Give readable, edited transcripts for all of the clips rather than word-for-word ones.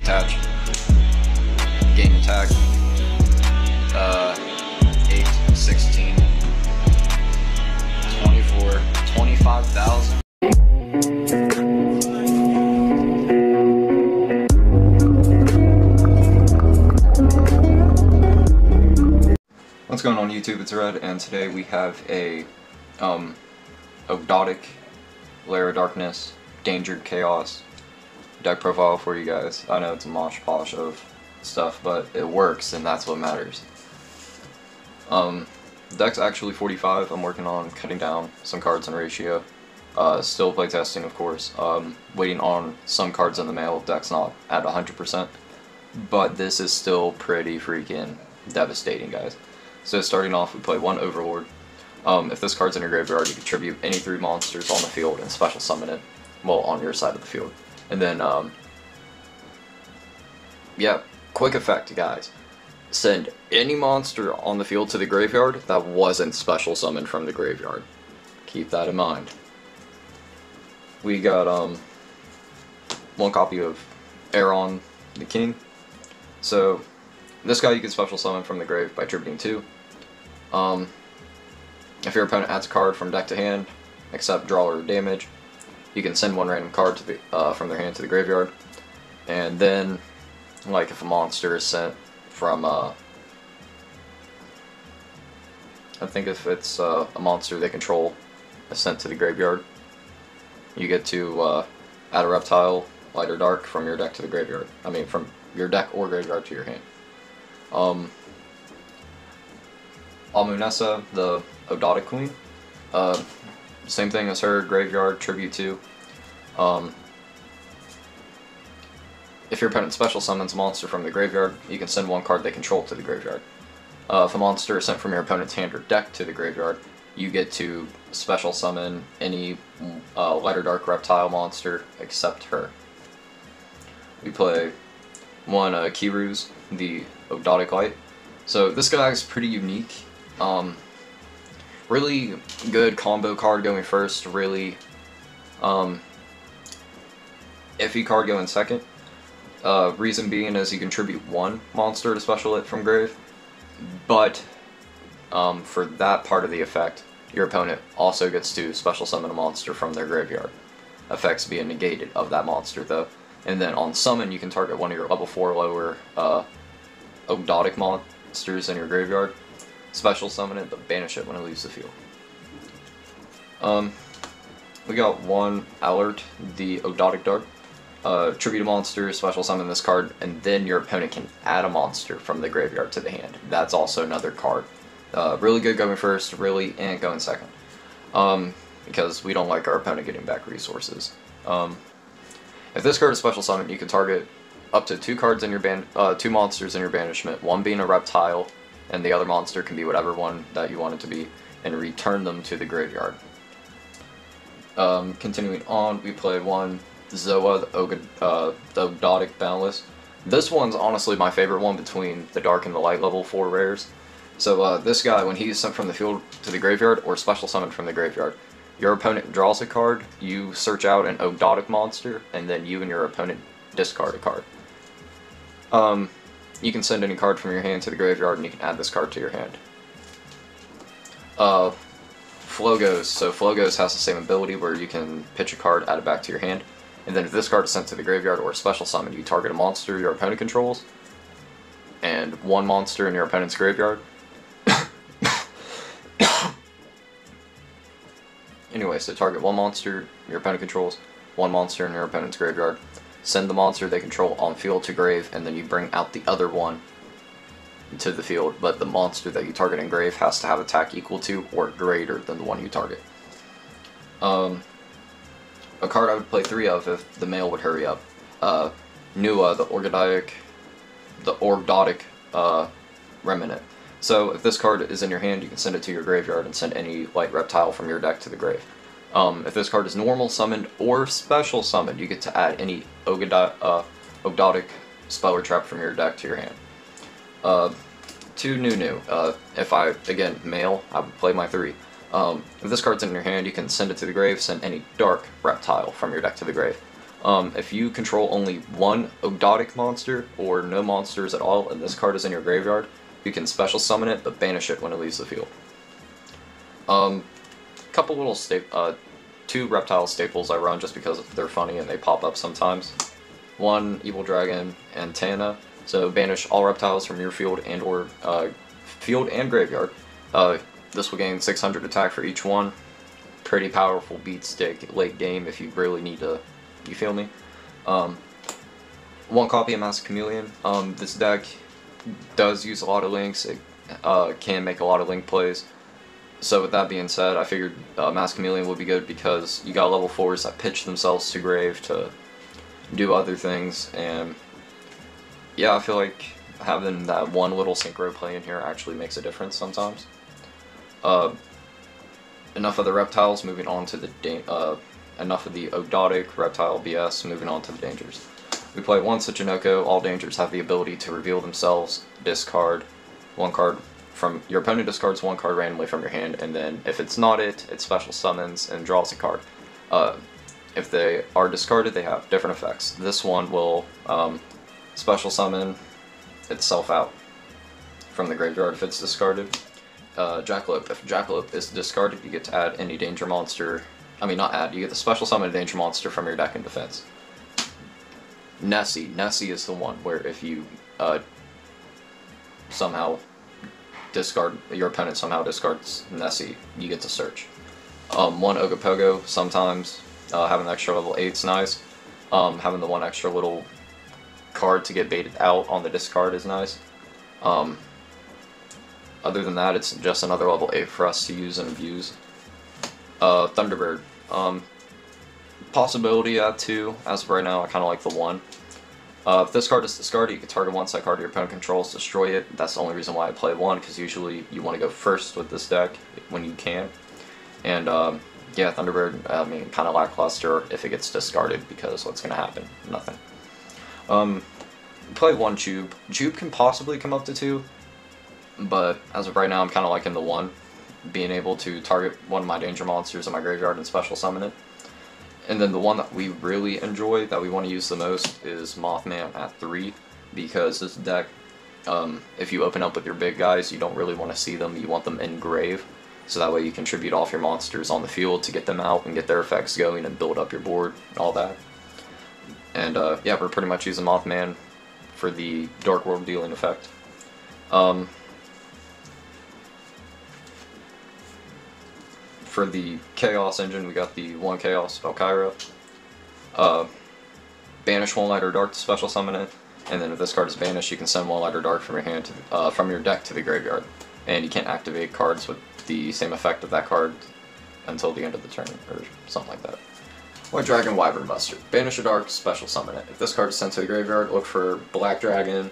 attach. Game attack. 8, 16, 24, 25,000. What's going on YouTube? It's Red, and today we have a Ogdoadic Lair of Darkness, Dangered Chaos deck profile for you guys. I know it's a mosh posh of stuff, but it works, and that's what matters. The deck's actually 45. I'm working on cutting down some cards in ratio. Still playtesting, of course. Waiting on some cards in the mail. Deck's not at 100%, but this is still pretty freaking devastating, guys. So starting off, we play one Overlord. If this card's in your graveyard, you contribute any 3 monsters on the field and special summon it, well, on your side of the field. And then, yeah, quick effect, guys. Send any monster on the field to the graveyard that wasn't special summoned from the graveyard. Keep that in mind. We got, one copy of Aaron the King. So, this guy you can special summon from the grave by attributing 2. If your opponent adds a card from deck to hand, except draw or damage, you can send one random card to the, from their hand to the graveyard. And then, like if a monster is sent from, I think if it's a monster they control is sent to the graveyard, you get to add a reptile, light or dark, from your deck to the graveyard. I mean, from your deck or graveyard to your hand. Almunessa, the Ogdoadic Queen, same thing as her, graveyard, tribute 2. If your opponent special summons a monster from the graveyard, you can send one card they control to the graveyard. If a monster is sent from your opponent's hand or deck to the graveyard, you get to special summon any light or dark reptile monster except her. We play one Kiruz, the Ogdoadic Light. So this guy is pretty unique. Really good combo card going first, really iffy card going second. Reason being is you contribute 1 monster to special it from grave, but for that part of the effect, your opponent also gets to special summon a monster from their graveyard. Effects being negated of that monster though. And then on summon, you can target one of your level 4 lower Ogdoadic monsters in your graveyard, special summon it, but banish it when it leaves the field. We got one Alert, the Ogdoadic Dart. Tribute a monster, special summon this card, and then your opponent can add a monster from the graveyard to the hand. That's also another card. Really good going first, really going second. Because we don't like our opponent getting back resources. If this card is special summon, you can target up to 2 cards in your 2 monsters in your banishment, one being a reptile, and the other monster can be whatever one that you want it to be, and return them to the graveyard. Continuing on, we play one Zoa, the Ogdoadic Boundless. This one's honestly my favorite one between the dark and the light level 4 rares. So this guy, when he's sent from the field to the graveyard or special summoned from the graveyard, your opponent draws a card, you search out an Ogdoadic monster, and then you and your opponent discard a card. You can send any card from your hand to the graveyard, and you can add this card to your hand. Flogos. So Flogos has the same ability where you can pitch a card, add it back to your hand, and then if this card is sent to the graveyard or a special summon, you target a monster your opponent controls, and 1 monster in your opponent's graveyard. Anyway, so target 1 monster your opponent controls, 1 monster in your opponent's graveyard, send the monster they control on field to grave, and then you bring out the other one to the field, but the monster that you target in grave has to have attack equal to or greater than the one you target. A card I would play 3 of if the mail would hurry up. Nua, the Ogdoadic Remnant. So if this card is in your hand, you can send it to your graveyard and send any light reptile from your deck to the grave. If this card is normal summoned or special summoned, you get to add any Ogdoadic spell or trap from your deck to your hand. 2 new. If I, again, mail, I would play my 3. If this card's in your hand, you can send it to the grave, send any dark reptile from your deck to the grave. If you control only one Ogdoadic monster, or no monsters at all, and this card is in your graveyard, you can special summon it, but banish it when it leaves the field. Couple little two reptile staples I run just because they're funny and they pop up sometimes. One, Evil Dragon and Tana. So banish all reptiles from your field and or field and graveyard. This will gain 600 attack for each one. Pretty powerful beat stick late game if you really need to. You feel me? One copy of Masked Chameleon. This deck does use a lot of links. It can make a lot of link plays. So with that being said, I figured Masked Chameleon would be good because you got level 4s that pitch themselves to grave to do other things, and yeah, I feel like having that one little synchro play in here actually makes a difference sometimes. Enough of the reptiles, moving on to the enough of the Ogdoadic reptile BS, moving on to the dangers. We play one Tsuchinoko. All dangers have the ability to reveal themselves, discard one card from your opponent, discards one card randomly from your hand, and then if it's not it special summons and draws a card. If they are discarded, they have different effects. This one will special summon itself out from the graveyard if it's discarded. Jackalope. If Jackalope is discarded, you get to add any danger monster. I mean, not add, you get to special summon a danger monster from your deck in defense. Nessie. Nessie is the one where if you somehow discard, your opponent somehow discards Nessie, you get to search. One Ogopogo, sometimes having the extra level 8's nice. Having the one extra little card to get baited out on the discard is nice. Other than that, it's just another level 8 for us to use and abuse. Thunderbird. Possibility at 2. As of right now, I kind of like the 1. If this card is discarded, you can target one side card your opponent controls, destroy it. That's the only reason why I play 1, because usually you want to go first with this deck when you can. And yeah, Thunderbird, I mean, kind of lackluster if it gets discarded, because what's going to happen? Nothing. Play 1 Tube. Tube can possibly come up to 2, but as of right now, I'm kind of liking the 1. Being able to target one of my danger monsters in my graveyard and special summon it. And then the one that we really enjoy, that we want to use the most, is Mothman at 3, because this deck, if you open up with your big guys, you don't really want to see them, you want them in grave, so that way you contribute off your monsters on the field to get them out and get their effects going and build up your board and all that. And yeah, we're pretty much using Mothman for the Dark World dealing effect. For the Chaos engine, we got the 1 Chaos Valkyria. Banish 1 Light or Dark to special summon it, and then if this card is banished, you can send 1 Light or Dark from your hand to, from your deck to the graveyard. And you can't activate cards with the same effect of that card until the end of the turn, or something like that. White Dragon Wyvern Buster. Banish a Dark, special summon it. If this card is sent to the graveyard, look for Black Dragon,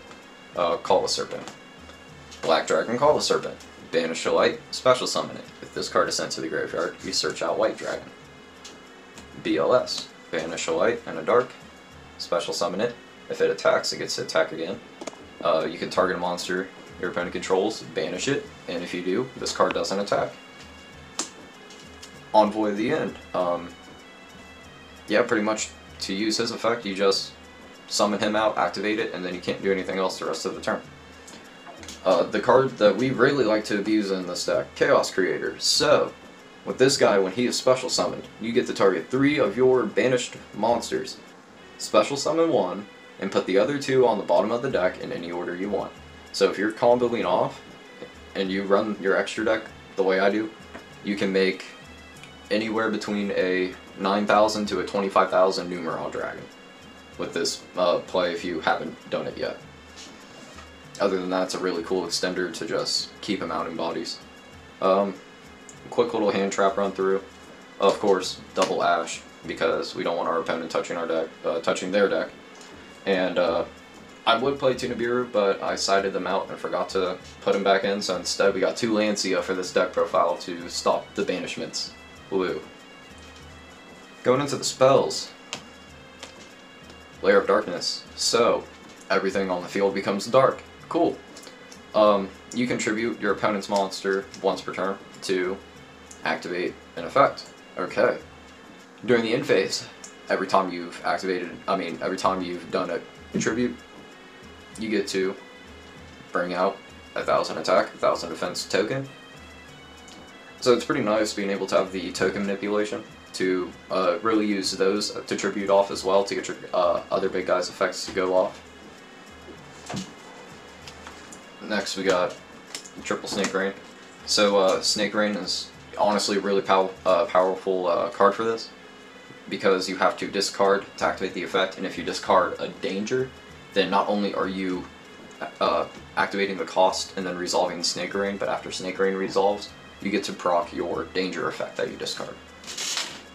Call the Serpent. Black Dragon, Call the Serpent. Banish a Light, special summon it. If this card is sent to the graveyard, you search out White Dragon. BLS. Banish a Light and a Dark, special summon it. If it attacks, it gets to attack again. You can target a monster your opponent controls, banish it, and if you do, this card doesn't attack. Envoy of the End. Yeah, pretty much to use his effect, you just summon him out, activate it, and then you can't do anything else the rest of the turn. The card that we really like to abuse in this deck, Chaos Creator. So, with this guy, when he is special summoned, you get to target 3 of your banished monsters. Special summon 1, and put the other 2 on the bottom of the deck in any order you want. So if you're comboing off, and you run your extra deck the way I do, you can make anywhere between a 9,000 to a 25,000 Numeral Dragon with this play if you haven't done it yet. Other than that, it's a really cool extender to just keep him out in bodies. Quick little hand trap run through. Of course, double Ash, because we don't want our opponent touching our deck, touching their deck. And I would play Nibiru, but I sided them out and forgot to put him back in, so instead we got 2 Lancia for this deck profile to stop the banishments. Woo. Going into the spells. Lair of Darkness. So, everything on the field becomes dark. Cool. You contribute your opponent's monster once per turn to activate an effect. Okay. During the end phase, every time you've every time you've done a tribute, you get to bring out 1,000 attack, 1,000 defense token. So it's pretty nice being able to have the token manipulation to really use those to tribute off as well to get your other big guys' effects to go off. Next we got triple Snake Rain. So Snake Rain is honestly a really powerful card for this, because you have to discard to activate the effect, and if you discard a danger, then not only are you activating the cost and then resolving Snake Rain, but after Snake Rain resolves, you get to proc your danger effect that you discard,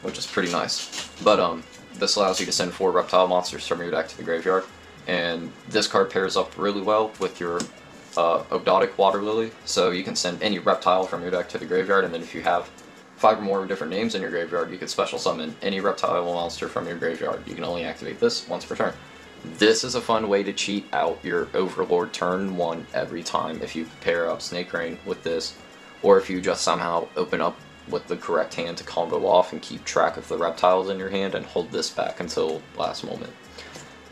which is pretty nice. But this allows you to send 4 reptile monsters from your deck to the graveyard, and this card pairs up really well with your Ogdoadic Water Lily, so you can send any reptile from your deck to the graveyard, and then if you have 5 or more different names in your graveyard, you can special summon any reptile monster from your graveyard. You can only activate this once per turn. This is a fun way to cheat out your Overlord turn 1 every time if you pair up Snake Rain with this, or if you just somehow open up with the correct hand to combo off and keep track of the reptiles in your hand and hold this back until last moment.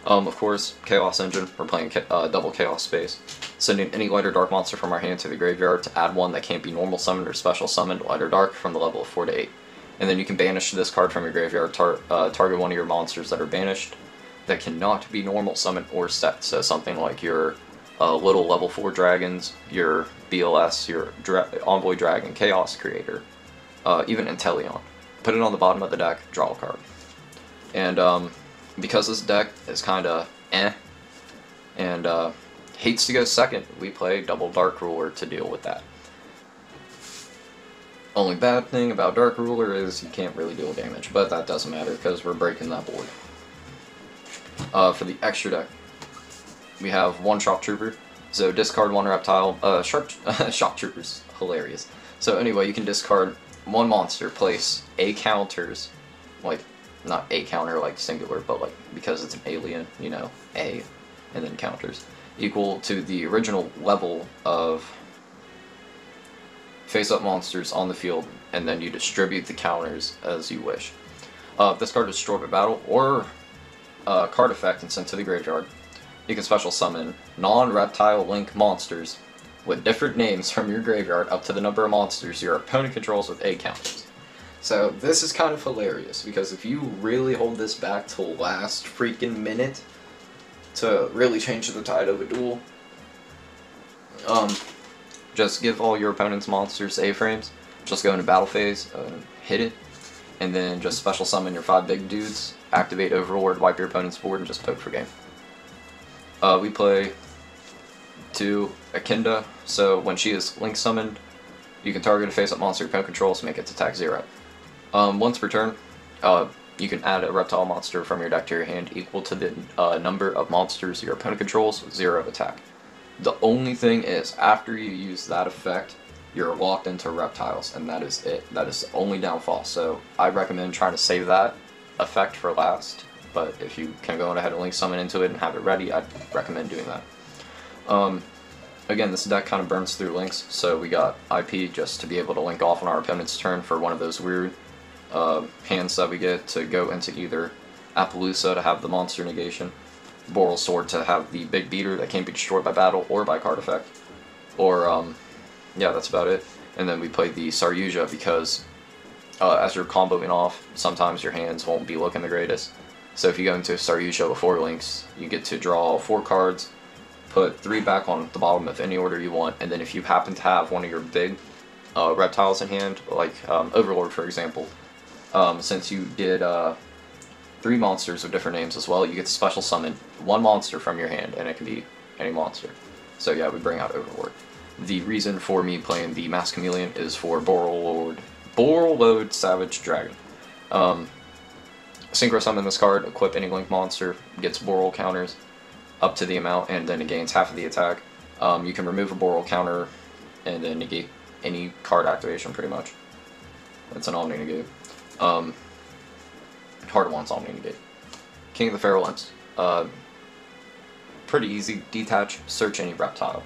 Of course, Chaos Engine, we're playing double Chaos Space. Sending any light or dark monster from our hand to the graveyard to add one that can't be normal summoned or special summoned, light or dark, from the level of 4 to 8. And then you can banish this card from your graveyard, target one of your monsters that are banished that cannot be normal summoned or set. So something like your little level 4 dragons, your BLS, your Envoy Dragon, Chaos Creator, even Inteleon. Put it on the bottom of the deck, draw a card. And because this deck is kinda and hates to go second, we play double Dark Ruler to deal with that. Only bad thing about Dark Ruler is you can't really deal damage, but that doesn't matter because we're breaking that board. For the extra deck, we have 1 Shock Trooper, so discard 1 reptile. Shock Trooper's hilarious. So anyway, you can discard 1 monster, place A counters, like, not A counter like singular, but like, because it's an alien, you know, A, and then counters, equal to the original level of face-up monsters on the field, and then you distribute the counters as you wish. This card is destroyed by battle, or card effect and sent to the graveyard. You can special summon non-reptile link monsters with different names from your graveyard up to the number of monsters your opponent controls with A counters. So this is kind of hilarious, because if you really hold this back till last freaking minute to really change the tide of a duel, just give all your opponent's monsters A-frames, just go into battle phase, hit it, and then just special summon your 5 big dudes, activate Overlord, wipe your opponent's board, and just poke for game. We play 2 Akinda, so when she is link summoned, you can target a face-up monster your opponent controls, make its attack 0. Once per turn, you can add a reptile monster from your deck to your hand equal to the number of monsters your opponent controls with 0 attack. The only thing is, after you use that effect, you're locked into reptiles, and that is it. That is the only downfall, so I recommend trying to save that effect for last, but if you can go ahead and link summon into it and have it ready, I'd recommend doing that. Again, this deck kind of burns through links, so we got IP just to be able to link off on our opponent's turn for one of those weird hands that we get to go into either Appaloosa to have the monster negation, Boral Sword to have the big beater that can't be destroyed by battle or by card effect, or yeah, that's about it. And then we play the Saryuja because as you're comboing off, sometimes your hands won't be looking the greatest. So if you go into Saryuja before links, you get to draw 4 cards, put 3 back on the bottom of any order you want, and then if you happen to have one of your big reptiles in hand, like Overlord for example, since you did 3 monsters with different names as well, you get to special summon 1 monster from your hand, and it can be any monster. So yeah, we bring out Overlord. The reason for me playing the Mass Chameleon is for Borreload Savage Dragon. Synchro summon this card, equip any link monster, gets Boral counters up to the amount, and then it gains half of the attack. You can remove a Boral counter and then negate any card activation pretty much. That's an Omni negate. Hard one's Omni negate. King of the Feral Imps. Pretty easy. Detach, search any reptile.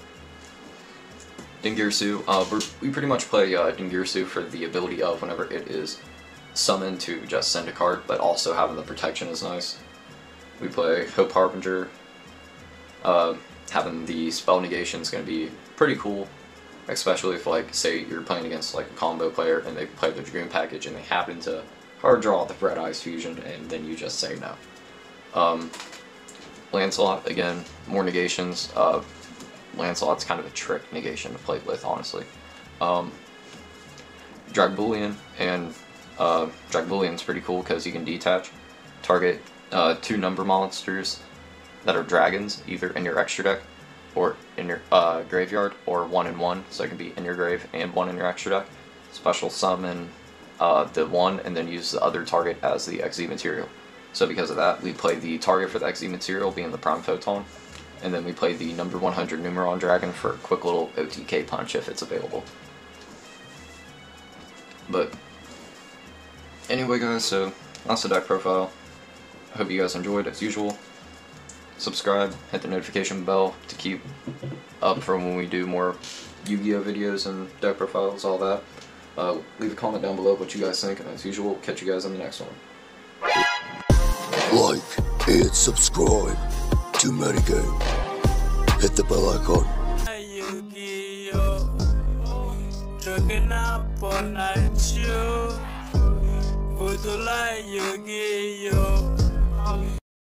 Dingirsu. We pretty much play Dingirsu for the ability of whenever it is summon to just send a card, but also having the protection is nice. We play Hope Harbinger. Having the spell negation is going to be pretty cool, especially if, like, say you're playing against like a combo player and they play the Dragoon package and they happen to hard draw the Red Eyes Fusion, and then you just say no. Lancelot, again, more negations. Lancelot's kind of a trick negation to play with, honestly. Dragbullion, and Dragbullion's pretty cool because you can detach, target 2 number monsters that are dragons, either in your extra deck or in your graveyard, or 1 and 1, so it can be in your grave and 1 in your extra deck. Special summon the 1 and then use the other target as the XZ material. So because of that, we play the target for the XZ material being the Prime Photon, and then we play the number 100 Numeron Dragon for a quick little OTK punch if it's available. But anyway guys, so that's the deck profile. I hope you guys enjoyed as usual. Subscribe, hit the notification bell to keep up for when we do more Yu-Gi-Oh videos and deck profiles, all that. Leave a comment down below what you guys think, and as usual, catch you guys in the next one. Like and subscribe to Metagame. Hit the bell icon. Looking up all night, you would like Yu-Gi-Oh!